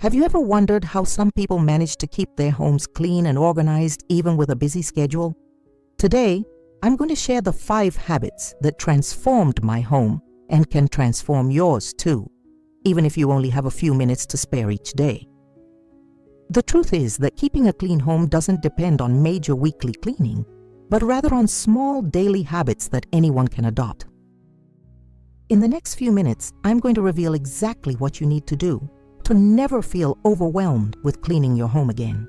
Have you ever wondered how some people manage to keep their homes clean and organized even with a busy schedule? Today, I'm going to share the 5 habits that transformed my home and can transform yours too, even if you only have a few minutes to spare each day. The truth is that keeping a clean home doesn't depend on major weekly cleaning, but rather on small daily habits that anyone can adopt. In the next few minutes, I'm going to reveal exactly what you need to do to never feel overwhelmed with cleaning your home again.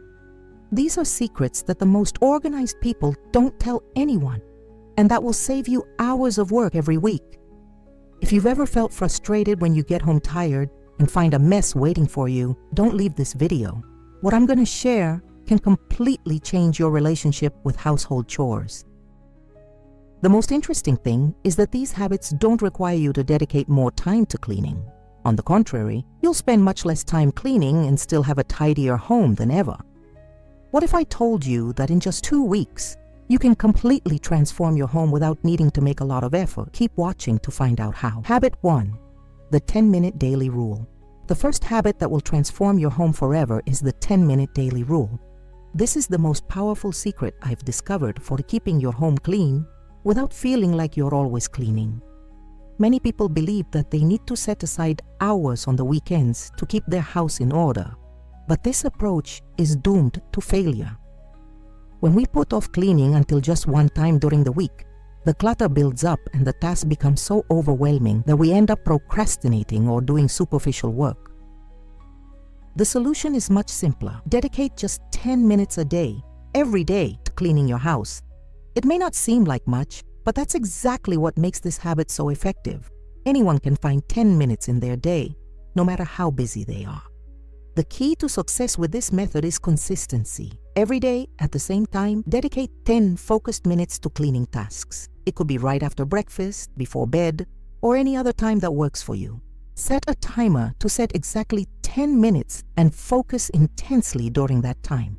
These are secrets that the most organized people don't tell anyone, and that will save you hours of work every week. If you've ever felt frustrated when you get home tired and find a mess waiting for you, don't leave this video. What I'm going to share can completely change your relationship with household chores. The most interesting thing is that these habits don't require you to dedicate more time to cleaning. On the contrary, you'll spend much less time cleaning and still have a tidier home than ever. What if I told you that in just 2 weeks, you can completely transform your home without needing to make a lot of effort? Keep watching to find out how. Habit 1. The 10-minute daily rule. The first habit that will transform your home forever is the 10-minute daily rule. This is the most powerful secret I've discovered for keeping your home clean without feeling like you're always cleaning. Many people believe that they need to set aside hours on the weekends to keep their house in order, but this approach is doomed to failure. When we put off cleaning until just one time during the week, the clutter builds up and the task becomes so overwhelming that we end up procrastinating or doing superficial work. The solution is much simpler. Dedicate just 10 minutes a day, every day, to cleaning your house. It may not seem like much, but that's exactly what makes this habit so effective. Anyone can find 10 minutes in their day, no matter how busy they are. The key to success with this method is consistency. Every day, at the same time, dedicate 10 focused minutes to cleaning tasks. It could be right after breakfast, before bed, or any other time that works for you. Set a timer to set exactly 10 minutes and focus intensely during that time.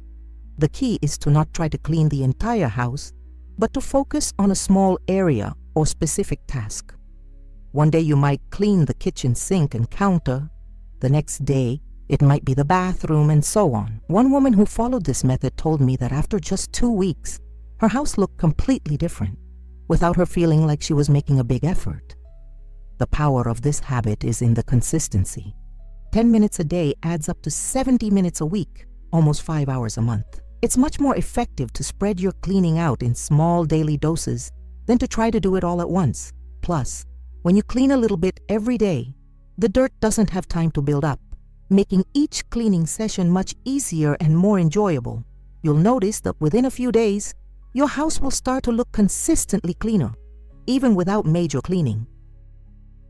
The key is to not try to clean the entire house, but to focus on a small area or specific task. One day you might clean the kitchen sink and counter. The next day, it might be the bathroom, and so on. One woman who followed this method told me that after just 2 weeks, her house looked completely different, without her feeling like she was making a big effort. The power of this habit is in the consistency. 10 minutes a day adds up to 70 minutes a week, almost 5 hours a month. It's much more effective to spread your cleaning out in small daily doses than to try to do it all at once. Plus, when you clean a little bit every day, the dirt doesn't have time to build up, making each cleaning session much easier and more enjoyable. You'll notice that within a few days, your house will start to look consistently cleaner, even without major cleaning.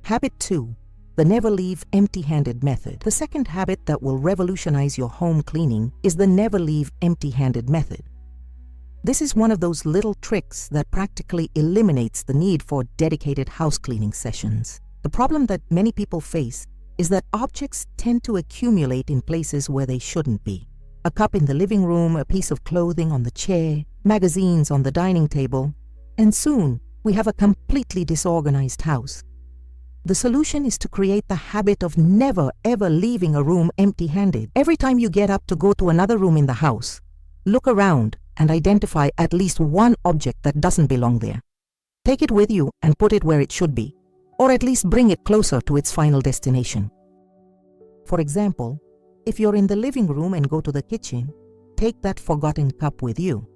Habit 2. The never leave empty-handed method. The second habit that will revolutionize your home cleaning is the never leave empty-handed method. This is one of those little tricks that practically eliminates the need for dedicated house cleaning sessions. The problem that many people face is that objects tend to accumulate in places where they shouldn't be. A cup in the living room, a piece of clothing on the chair, magazines on the dining table, and soon we have a completely disorganized house. The solution is to create the habit of never ever leaving a room empty-handed. Every time you get up to go to another room in the house, look around and identify at least one object that doesn't belong there. Take it with you and put it where it should be, or at least bring it closer to its final destination. For example, if you're in the living room and go to the kitchen, take that forgotten cup with you.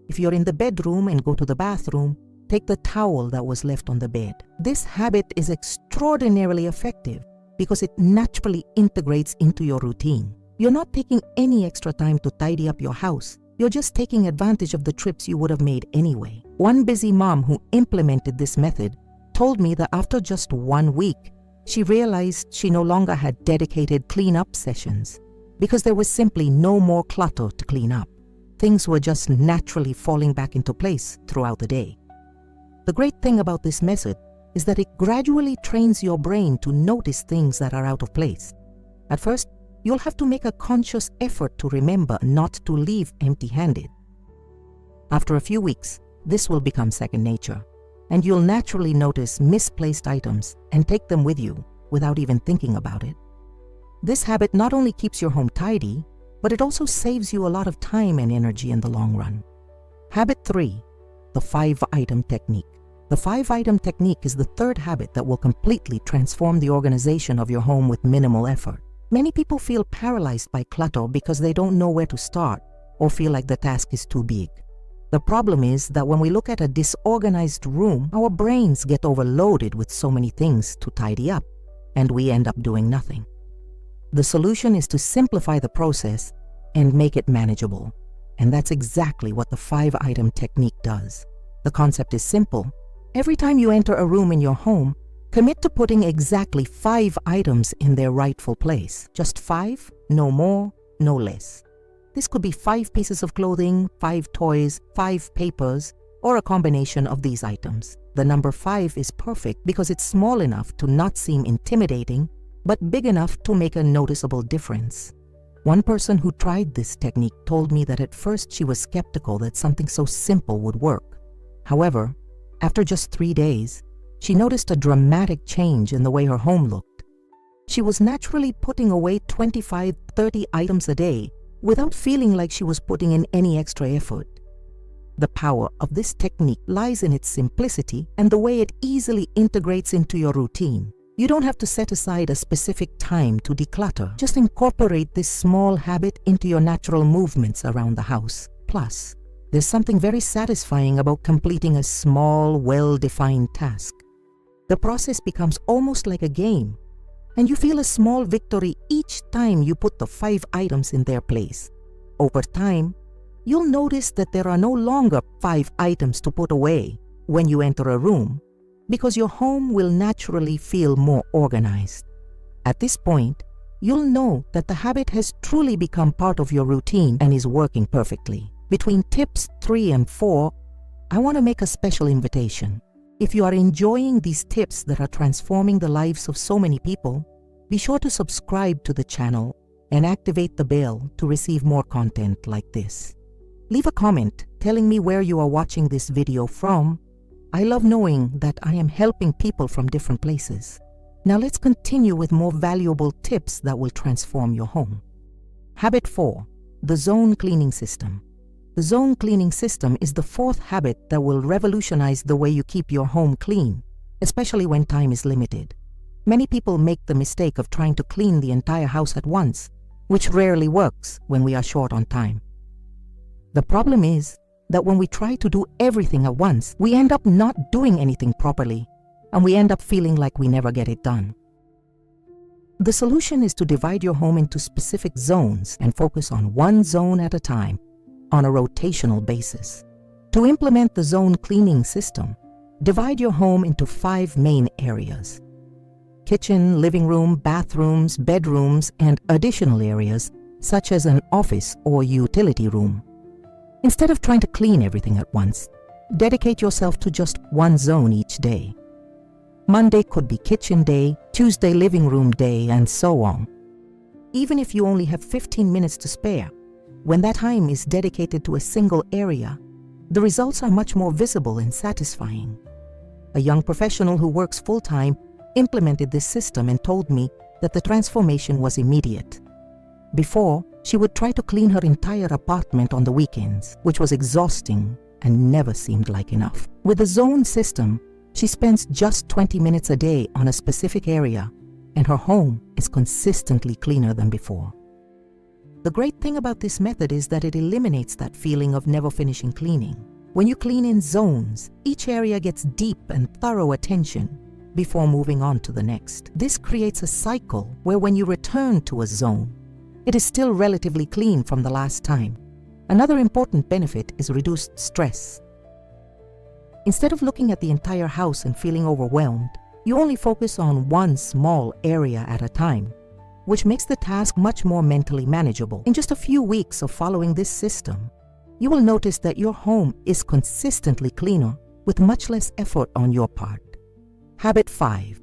If you're in the bedroom and go to the bathroom, take the towel that was left on the bed. This habit is extraordinarily effective because it naturally integrates into your routine. You're not taking any extra time to tidy up your house. You're just taking advantage of the trips you would have made anyway. One busy mom who implemented this method told me that after just 1 week, she realized she no longer had dedicated cleanup sessions because there was simply no more clutter to clean up. Things were just naturally falling back into place throughout the day. The great thing about this method is that it gradually trains your brain to notice things that are out of place. At first, you'll have to make a conscious effort to remember not to leave empty-handed. After a few weeks, this will become second nature, and you'll naturally notice misplaced items and take them with you without even thinking about it. This habit not only keeps your home tidy, but it also saves you a lot of time and energy in the long run. Habit 3, the 5-item technique. The 5-item technique is the third habit that will completely transform the organization of your home with minimal effort. Many people feel paralyzed by clutter because they don't know where to start or feel like the task is too big. The problem is that when we look at a disorganized room, our brains get overloaded with so many things to tidy up, and we end up doing nothing. The solution is to simplify the process and make it manageable. And that's exactly what the 5-item technique does. The concept is simple. Every time you enter a room in your home, commit to putting exactly 5 items in their rightful place. Just 5, no more, no less. This could be 5 pieces of clothing, 5 toys, 5 papers, or a combination of these items. The number 5 is perfect because it's small enough to not seem intimidating, but big enough to make a noticeable difference. One person who tried this technique told me that at first she was skeptical that something so simple would work. However, after just 3 days, she noticed a dramatic change in the way her home looked. She was naturally putting away 25-30 items a day without feeling like she was putting in any extra effort. The power of this technique lies in its simplicity and the way it easily integrates into your routine. You don't have to set aside a specific time to declutter. Just incorporate this small habit into your natural movements around the house. Plus, there's something very satisfying about completing a small, well-defined task. The process becomes almost like a game, and you feel a small victory each time you put the 5 items in their place. Over time, you'll notice that there are no longer 5 items to put away when you enter a room, because your home will naturally feel more organized. At this point, you'll know that the habit has truly become part of your routine and is working perfectly. Between tips 3 and 4, I want to make a special invitation. If you are enjoying these tips that are transforming the lives of so many people, be sure to subscribe to the channel and activate the bell to receive more content like this. Leave a comment telling me where you are watching this video from. I love knowing that I am helping people from different places. Now let's continue with more valuable tips that will transform your home. Habit 4, the zone cleaning system. The zone cleaning system is the 4th habit that will revolutionize the way you keep your home clean, especially when time is limited. Many people make the mistake of trying to clean the entire house at once, which rarely works when we are short on time. The problem is that when we try to do everything at once, we end up not doing anything properly, and we end up feeling like we never get it done. The solution is to divide your home into specific zones and focus on one zone at a time, on a rotational basis. To implement the zone cleaning system, divide your home into 5 main areas: kitchen, living room, bathrooms, bedrooms, and additional areas such as an office or utility room. Instead of trying to clean everything at once, dedicate yourself to just one zone each day. Monday could be kitchen day, Tuesday living room day, and so on. Even if you only have 15 minutes to spare, when that time is dedicated to a single area, the results are much more visible and satisfying. A young professional who works full-time implemented this system and told me that the transformation was immediate. Before, she would try to clean her entire apartment on the weekends, which was exhausting and never seemed like enough. With the zone system, she spends just 20 minutes a day on a specific area, and her home is consistently cleaner than before. The great thing about this method is that it eliminates that feeling of never finishing cleaning. When you clean in zones, each area gets deep and thorough attention before moving on to the next. This creates a cycle where when you return to a zone, it is still relatively clean from the last time. Another important benefit is reduced stress. Instead of looking at the entire house and feeling overwhelmed, you only focus on one small area at a time, which makes the task much more mentally manageable. In just a few weeks of following this system, you will notice that your home is consistently cleaner with much less effort on your part. Habit 5,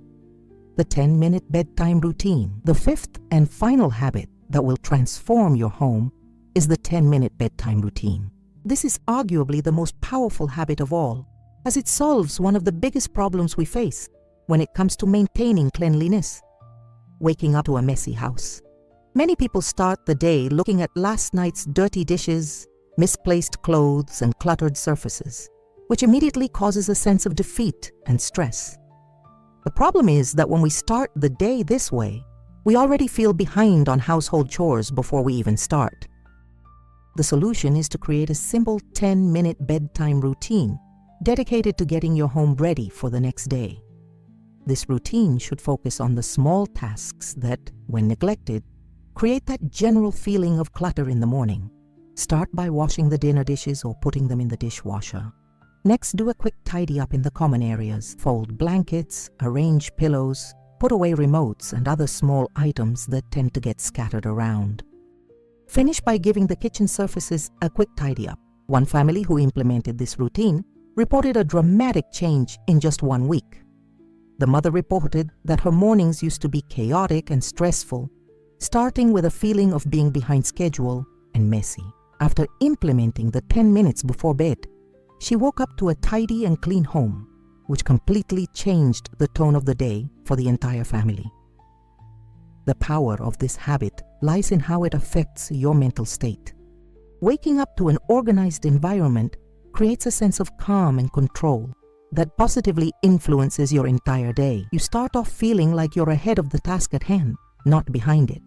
the 10-minute bedtime routine. The 5th and final habit that will transform your home is the 10-minute bedtime routine. This is arguably the most powerful habit of all, as it solves one of the biggest problems we face when it comes to maintaining cleanliness: waking up to a messy house. Many people start the day looking at last night's dirty dishes, misplaced clothes, and cluttered surfaces, which immediately causes a sense of defeat and stress. The problem is that when we start the day this way, we already feel behind on household chores before we even start. The solution is to create a simple 10-minute bedtime routine dedicated to getting your home ready for the next day. This routine should focus on the small tasks that, when neglected, create that general feeling of clutter in the morning. Start by washing the dinner dishes or putting them in the dishwasher. Next, do a quick tidy up in the common areas. Fold blankets, arrange pillows, put away remotes and other small items that tend to get scattered around. Finish by giving the kitchen surfaces a quick tidy up. One family who implemented this routine reported a dramatic change in just 1 week. The mother reported that her mornings used to be chaotic and stressful, starting with a feeling of being behind schedule and messy. After implementing the 10 minutes before bed, she woke up to a tidy and clean home, which completely changed the tone of the day for the entire family. The power of this habit lies in how it affects your mental state. Waking up to an organized environment creates a sense of calm and control that positively influences your entire day. You start off feeling like you're ahead of the task at hand, not behind it.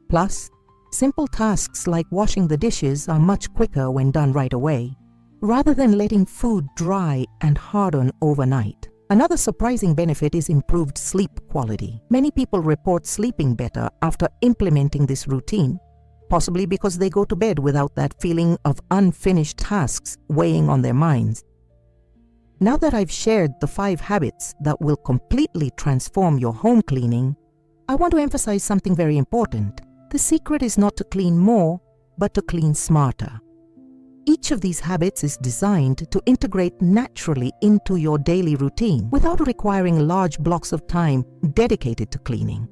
Plus, simple tasks like washing the dishes are much quicker when done right away, rather than letting food dry and harden overnight. Another surprising benefit is improved sleep quality. Many people report sleeping better after implementing this routine, possibly because they go to bed without that feeling of unfinished tasks weighing on their minds. Now that I've shared the 5 habits that will completely transform your home cleaning, I want to emphasize something very important. The secret is not to clean more, but to clean smarter. Each of these habits is designed to integrate naturally into your daily routine without requiring large blocks of time dedicated to cleaning.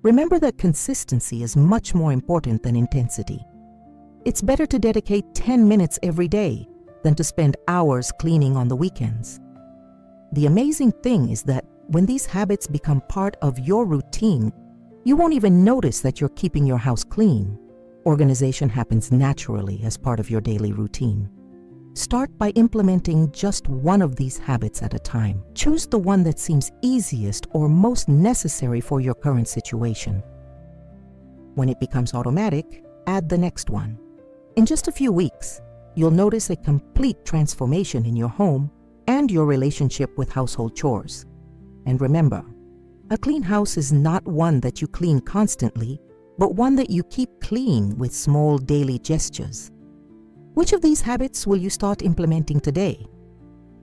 Remember that consistency is much more important than intensity. It's better to dedicate 10 minutes every day than to spend hours cleaning on the weekends. The amazing thing is that when these habits become part of your routine, you won't even notice that you're keeping your house clean. Organization happens naturally as part of your daily routine. Start by implementing just one of these habits at a time. Choose the one that seems easiest or most necessary for your current situation. When it becomes automatic, add the next one. In just a few weeks, you'll notice a complete transformation in your home and your relationship with household chores. And remember, a clean house is not one that you clean constantly, but one that you keep clean with small daily gestures. Which of these habits will you start implementing today?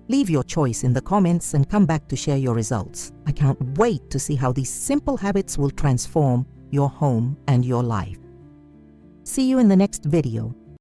Leave your choice in the comments and come back to share your results. I can't wait to see how these simple habits will transform your home and your life. See you in the next video.